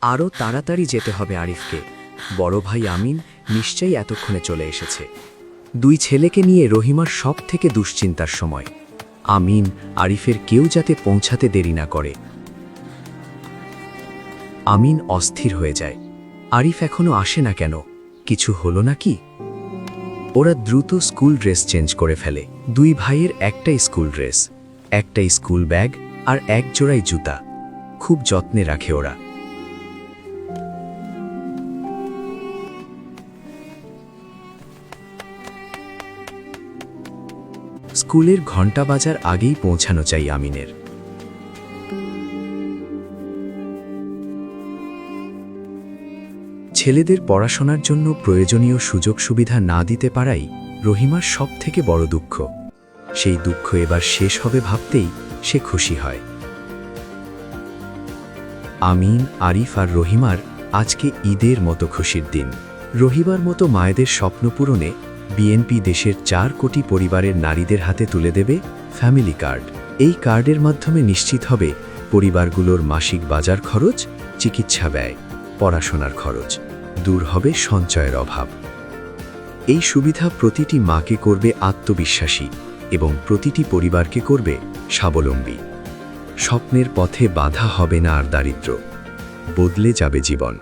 আরও তাড়াতাড়ি যেতে হবে আরিফকে। বড় ভাই আমিন নিশ্চয়ই এতক্ষণে চলে এসেছে। দুই ছেলেকে নিয়ে রহিমার সব থেকে দুশ্চিন্তার সময়। আমিন, আরিফের কেউ যাতে পৌঁছাতে দেরি না করে। আমিন অস্থির হয়ে যায়। আরিফ এখনো আসে না কেন? কিছু হলো নাকি? ওরা দ্রুত স্কুল ড্রেস চেঞ্জ করে ফেলে। দুই ভাইয়ের একটাই স্কুল ড্রেস, একটাই স্কুল ব্যাগ আর এক জোড়াই জুতা। খুব যত্নে রাখে ওরা। স্কুলের ঘণ্টা বাজার আগেই পৌঁছানো চাই আমিনের। ছেলেদের পড়াশোনার জন্য প্রয়োজনীয় সুযোগ সুবিধা না দিতে পারাই রহিমার সব থেকে বড় দুঃখ। সেই দুঃখ এবার শেষ হবে ভাবতেই সে খুশি হয়। আমিন, আরিফ আর রহিমার আজকে ঈদের মতো খুশির দিন। রহিমার মতো মায়েদের স্বপ্ন পূরণে বিএনপি দেশের 4 কোটি পরিবারের নারীদের হাতে তুলে দেবে ফ্যামিলি কার্ড। এই কার্ডের মাধ্যমে নিশ্চিত হবে পরিবারগুলোর মাসিক বাজার খরচ, চিকিৎসা ব্যয়, পড়াশোনার খরচ। দূর হবে সঞ্চয়ের অভাব। এই সুবিধা প্রতিটি মাকে করবে আত্মবিশ্বাসী এবং প্রতিটি পরিবারকে করবে স্বাবলম্বী। স্বপ্নের পথে বাধা হবে না আর দারিদ্র্য। বদলে যাবে জীবন।